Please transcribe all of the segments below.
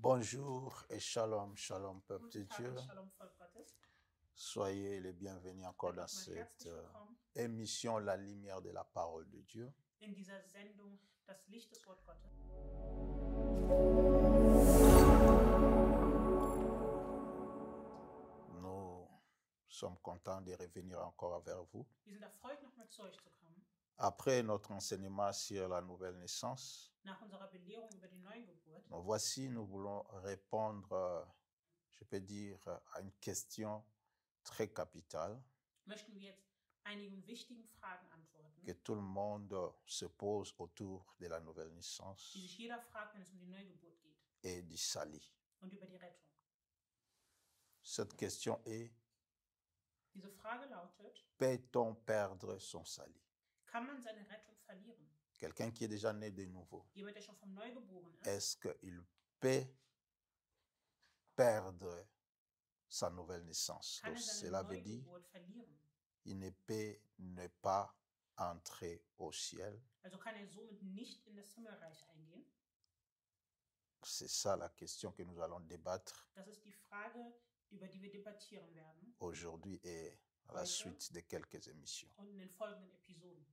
Bonjour et shalom, shalom, peuple de Guten Tag Dieu. und Shalom, Volk Gottes. Soyez les bienvenus encore dans Seid nochmal cette herzlich willkommen émission La lumière de la parole de Dieu. in dieser Sendung Das Licht des Wort Gottes. Nous sommes contents de revenir encore vers vous. Wir sind erfreut, nochmal zu euch zu kommen. Après notre enseignement sur la nouvelle naissance, Nach unserer Belehrung über die Neugeburt nous voulons répondre, je peux dire, à une question très capitale möchten wir jetzt einigen wichtigen Fragen antworten, que tout le monde se pose autour de la nouvelle naissance die sich jeder fragt, wenn es um die Neugeburt geht et du salut. und über die Rettung. Cette question est: Diese Frage lautet, peut-on perdre son salut? kann man seine Rettung verlieren? Quelqu'un qui est déjà né de nouveau, Jemand, der schon vom Neugeboren ist, est-ce qu'il peut perdre sa nouvelle naissance? kann Donc, seine cela veut dire Neugeburt verlieren? il ne peut ne pas entrer au ciel. Also kann somit nicht in das Himmelreich eingehen? C'est ça la question que nous allons débattre Das ist die Frage, über die wir debattieren werden aujourd'hui et à la suite de quelques émissions. und in den folgenden Episoden.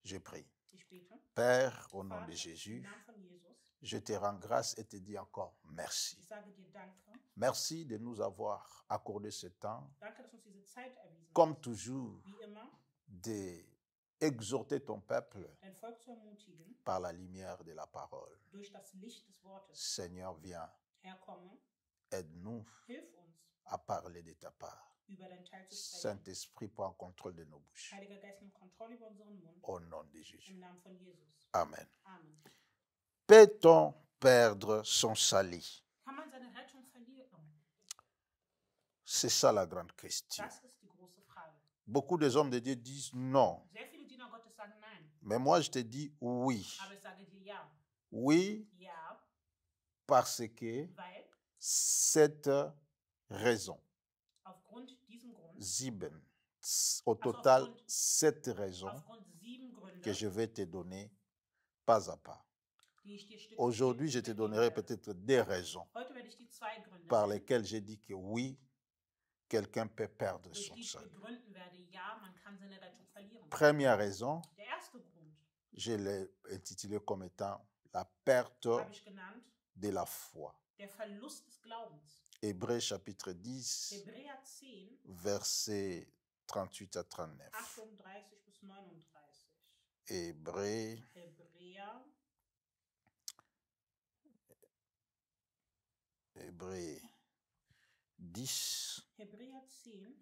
Je prie. Ich bete. Père, au nom Vater, de im Jésus, Namen von Jesus, je te rends grâce et te dis encore merci. ich sage dir Danke. Merci de nous avoir accordé ce temps, Danke, dass uns diese Zeit erwiesen comme hast. toujours, Wie immer, d'exhorter ton peuple dein Volk zu ermutigen, par la lumière de la parole. durch das Licht des Wortes. Seigneur, viens, Herr, komme, aide-nous hilf uns, à parler de ta part. über dein Teil zu sprechen. Saint-Esprit, prends contrôle de nos bouches. Heiliger Geist, nimm Kontrolle über unseren Mund. Au nom de Jésus. Im Namen von Jesus. Amen. Amen. Peut-on perdre son salut? Kann man seine Rettung verlieren? C'est ça la grande question. Das ist die große Frage. Beaucoup des hommes de Dieu disent non. Sehr viele Diener Gottes sagen nein. Mais moi, je te dis oui. Aber ich sage dir ja. Oui, Ja, parce que weil cette raison, aufgrund diesem Grund, Sieben, au total, aufgrund- 7 raisons aufgrund 7 Gründe, que je vais te donner pas à pas. die ich dir Stück für Aujourd'hui, je Stück te mitgeben donnerai werde. peut-être 2 raisons Heute werde ich die 2 Gründe par nennen, lesquelles j'ai dit que oui, quelqu'un peut perdre durch son die ich salut. begründen werde, ja, man kann seine Rettung verlieren. Première raison, Der erste Grund je l'ai intitulé comme étant la perte habe ich genannt, de la foi. der Verlust des Glaubens. Hébreux chapitre 10, Hebräer 10, versets 38 à 39. 38 bis 39. Hébreux Hebräer, 10, Hebräer 10,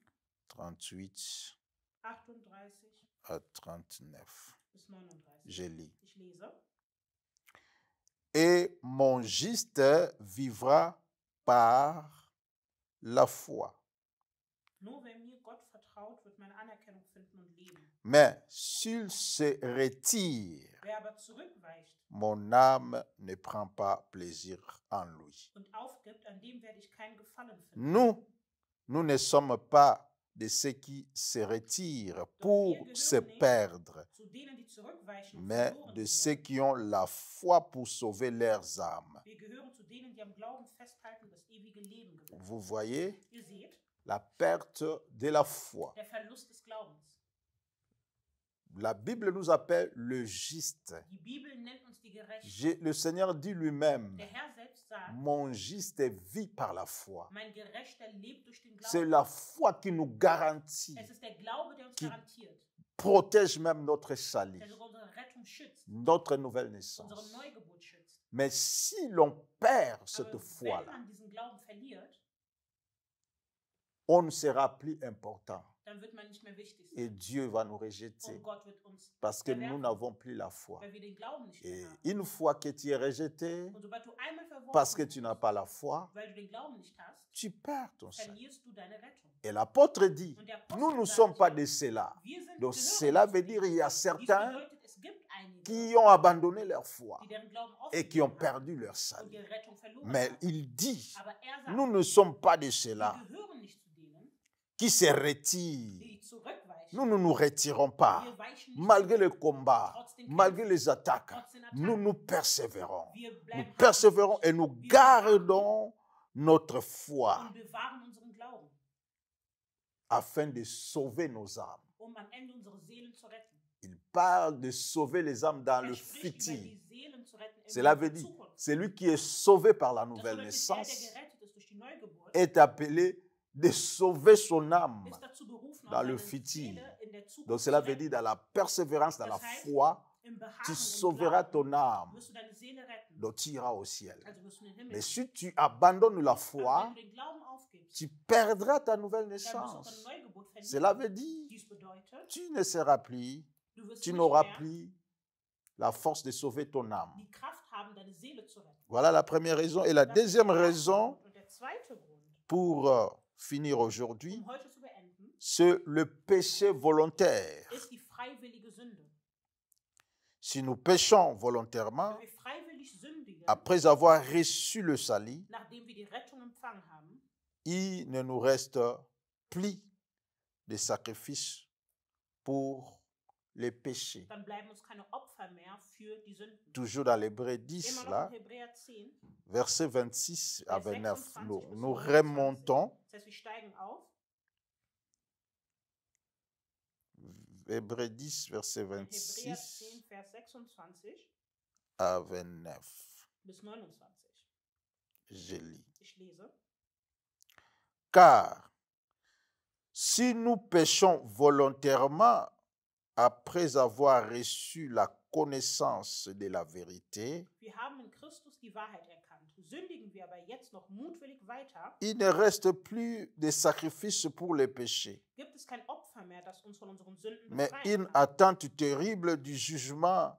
38 38 à 39. bis 39. Je lis. Ich lese. Et mon juste vivra par la foi. Nur wer mir Gott vertraut, wird meine Anerkennung finden und leben. Mais s'il se retire, Wer aber zurückweicht mon âme ne prend pas plaisir en lui. und aufgibt, an dem werde ich keinen Gefallen finden. Nous ne sommes pas de ceux qui se retirent pour se perdre, Zu denen, die zurückweichen, um mais verloren de zu ceux werden. qui ont la foi pour sauver leurs âmes. Wir gehören zu denen, die am Glauben festhalten und das ewige Leben gewinnen. Vous voyez Ihr seht, la perte de la foi. der Verlust des Glaubens. La Bible nous appelle le juste. Die Bibel nennt uns die Gerechten. Le Seigneur dit lui-même, Der Herr selbst sagt, mon juste vit par la foi. mein Gerechter lebt durch den C'est Glauben. la foi qui nous garantit, Es ist der Glaube, der uns qui- garantiert, protège même notre salut, der sogar unsere Rettung schützt, notre nouvelle unsere naissance. Neugeburt schützt. Mais si l'on perd cette Aber wenn foi-là, man diesen Glauben verliert, on ne sera plus important dann wird man nicht mehr wichtig et sein. Dieu va nous rejeter Und Gott wird uns parce que nous verwerfen, n'avons plus la foi. weil wir den Glauben nicht Et mehr haben. une fois que tu es rejeté Und sobald du einmal parce que verworfen tu n'as bist, pas la foi, weil du den Glauben nicht hast, tu perds ton salut. verlierst du deine Rettung. Et l'apôtre dit, Und der Apostel nous ne sagt, sommes pas de cela. wir sind Donc gehören cela nicht veut zu dire denen. il y a Dies certains bedeutet, es gibt einige, qui ont abandonné leur foi die deren Glauben et qui ont aufgegeben haben perdu leur und salut. ihre Rettung verloren Mais haben. il dit, Aber er sagt, nous ne sommes pas de wir cela gehören nicht zu denen, qui se retirent die zurückweichen nous ne nous retirons pas. Wir weichen nicht Malgré zurück. le combat, Trotz den malgré Kämpfen, les attaques, trotz den nous Attacken. nous persévérons. Wir Nous bleiben persévérons hartnäckig. et nous Wir gardons notre foi und bewahren unseren Glauben, afin de sauver nos âmes. um am Ende unsere Seelen zu retten. Il parle de sauver les âmes dans le Spricht über futur. die Seelen zu retten in Cela der veut dire, Zukunft. celui qui est sauvé par la Das nouvelle bedeutet, der naissance gerettet ist durch die Neugeburt, est appelé de sauver son âme ist dazu berufen, auch dans le seine futur. Seele in der Zukunft Donc zu cela veut retten. dire dans la persévérance, dans la Das heißt, foi, Im Beharren, tu im sauveras Glauben ton âme. wirst du deine Seele retten. Donc tu iras au ciel. Also wirst du in den Himmel Mais gehen. si tu abandonnes la Aber foi, wenn du den Glauben aufgibst, tu perdras ta nouvelle dann wirst du auch deine naissance. Neugeburt Cela verlieren. veut dire, Dies bedeutet, tu ne seras plus, du wirst tu nicht n'auras mehr plus la force de sauver ton âme. die Kraft haben, deine Seele zu retten. Voilà la première raison. Et la Das ist deuxième der erste raison, Grund. Und der zweite Grund, pour finir aujourd'hui, um heute zu beenden, c'est le péché volontaire. ist die freiwillige Sünde. Si nous péchons volontairement, Wenn wir freiwillig sündigen, après avoir reçu le salut, nachdem wir die Rettung empfangen haben, il ne nous reste plus de sacrifices pour les péchés. dann bleiben uns keine Opfer mehr für die Sünden. Toujours dans l'Hébreu 10, Immer noch là, in Hebräer 10, versets 26 à Vers 29, 26 nous, bis nous 29. remontons. Das heißt, wir steigen auf. Hébreu 10, verset Hebräer 26 10, Vers 26 à 29. bis 29. Je lis. Ich lese. Car si nous péchons volontairement après avoir reçu la connaissance de la vérité, Wir haben in Christus die Wahrheit erkannt. Sündigen wir aber jetzt noch mutwillig weiter, il ne reste plus de sacrifice pour les péchés, gibt es kein Opfer mehr, das uns von unseren Sünden mais befreien une kann. attente terrible du jugement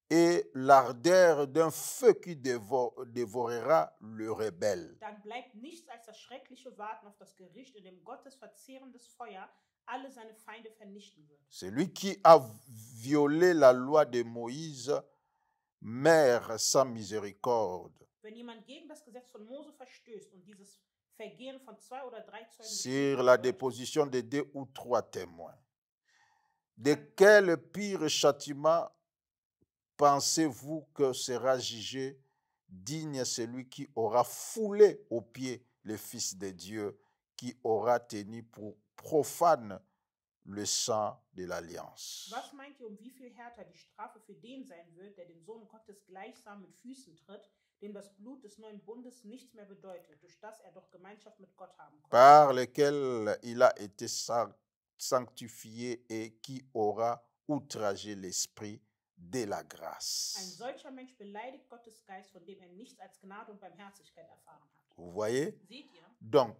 et l'ardeur d'un feu qui dévorera le rebelle. Dann bleibt nichts als das schreckliche Warten auf das Gericht, in dem Gottes verzehrendes Feuer alle seine Feinde vernichten wird. Celui qui a violé la loi de Moïse meurt sans miséricorde. Wenn jemand gegen das Gesetz von Mose verstößt und dieses Vergehen von 2 oder 3 Zeugen Sur bestätigt la wird, déposition de 2 ou 3 témoins. De quel pire châtiment pensez-vous que sera jugé digne celui qui aura foulé aux pieds le Fils de Dieu, qui aura tenu pour profane le sang de l'alliance? Was meint ihr, wie viel härter die Strafe für den sein wird, der den Sohn Gottes gleichsam mit Füßen tritt, dem das Blut des neuen Bundes nichts mehr bedeutet, durch das er doch Gemeinschaft mit Gott haben konnte? Par lequel il a été sanctifié et qui aura outragé l'esprit de la Ein grâce. solcher Mensch beleidigt Gottes Geist, von dem er nichts als Gnade und Barmherzigkeit erfahren hat. Vous voyez? Seht ihr? Donc,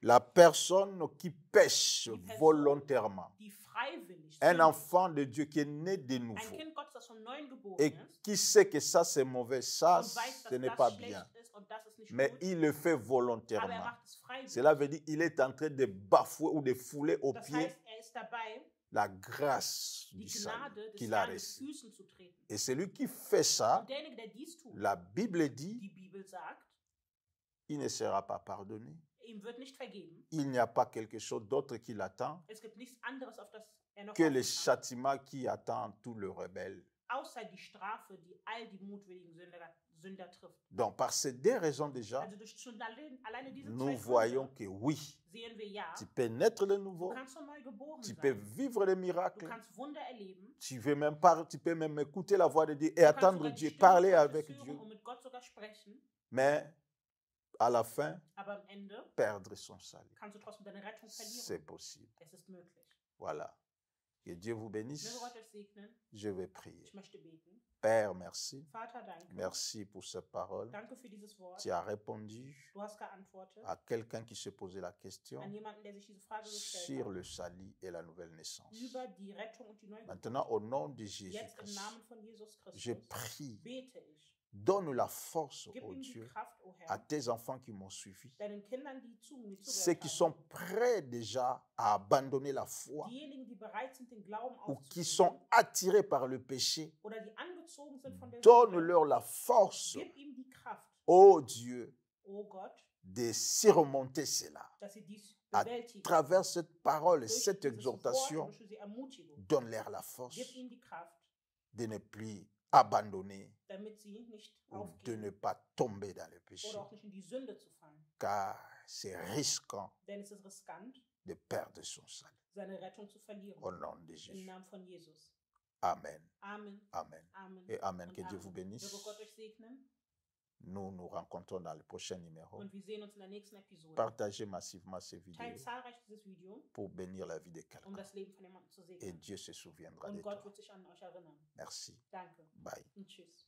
la personne qui pêche Die Person, volontairement, die freiwillig un sündigt, enfant de Dieu qui est né de ein nouveau Kind Gottes, das von neuem geboren et ist qui sait que ça c'est mauvais, ça und weiß, ce dass n'est das pas schlecht bien, ist und das ist nicht mais gut, il le fait aber er volontairement. macht es freiwillig. Cela veut dire qu'il est en train de bafouer ou de fouler aux Das pieds heißt, er ist dabei, la grâce die du salut Gnade des qu'il a Herrn mit reçue. Füßen zu treten. Et celui qui fait ça, Und derjenige, der dies tut, la Bible dit, die Bibel sagt, il ne sera pas pardonné. ihm wird nicht vergeben. Il n'y a pas quelque chose d'autre qui l'attend Es gibt nichts anderes, auf das er noch que hoffen le kann, châtiment qui attend tous les rebelles. außer die Strafe, die all die mutwilligen Sünder trifft. Donc, par ces deux raisons déjà, Also durch schon alleine diese nous zwei voyons Gründe que oui, sehen wir ja, tu peux naître de du nouveau, kannst von neu geboren tu peux sein, vivre des du miracles, kannst Wunder erleben, tu peux même écouter la voix de Dieu et du kannst attendre sogar die Dieu, Stimme parler Gottes avec hören Dieu, und mit Gott sogar sprechen, mais à la fin, aber am Ende perdre son salut. kannst du trotzdem deine Rettung C'est verlieren. possible. Es ist möglich. Voilà. Que Dieu vous bénisse. Möge Gott euch segnen. Je vais prier. Ich möchte beten. Père, merci. Vater, danke. Merci pour ces paroles. Danke für dieses Wort. Tu as répondu Du hast geantwortet à quelqu'un qui se posait la question an jemanden, der sich diese Frage gestellt sur hat, le salut et la nouvelle naissance. über die Rettung und die Neugeburt. Maintenant, au nom de Jetzt im Jésus-Christ, Namen von Jesus je Christus prie, bete ich. donne la force, Gib oh ihm die Dieu, Kraft, o à Herr, tes enfants qui m'ont suivi, deinen Kindern, die zu mir ceux zugehört qui haben, sont prêts déjà à abandonner la foi diejenigen, die bereit sind, den Glauben ou qui aufzugeben sont attirés par le péché, oder die angezogen sind von der Sünde, donne-leur la force, gib ihm die Kraft, oh Dieu, o Gott, de surmonter cela. dass sie dies à bewältigen. travers cette parole et Durch cette dieses Wort und exhortation, durch diese Ermutigung. donne-leur la force Gib ihnen die Kraft, de ne plus abandonner damit sie nicht ou de aufgeben ne pas tomber dans le péché, oder auch nicht in die Sünde zu fallen. car c'est risquant Denn es ist riskant, de perdre son salut. seine Rettung zu verlieren. Au nom de Im Jésus. Namen von Jesus. Amen. Amen. Amen. Amen. Et Amen. Und Que Dieu vous Amen. bénisse. Möge Gott euch segnen Nous nous rencontrons dans le prochain numéro. und wir sehen uns in der nächsten Episode. Partagez massivement ces vidéos Teilt zahlreich dieses Video, pour bénir la vie de um quelqu'un. das Leben von jemandem zu Et segnen. Dieu se souviendra de Und Gott toi. wird sich an euch erinnern. Merci. Danke Bye. und tschüss.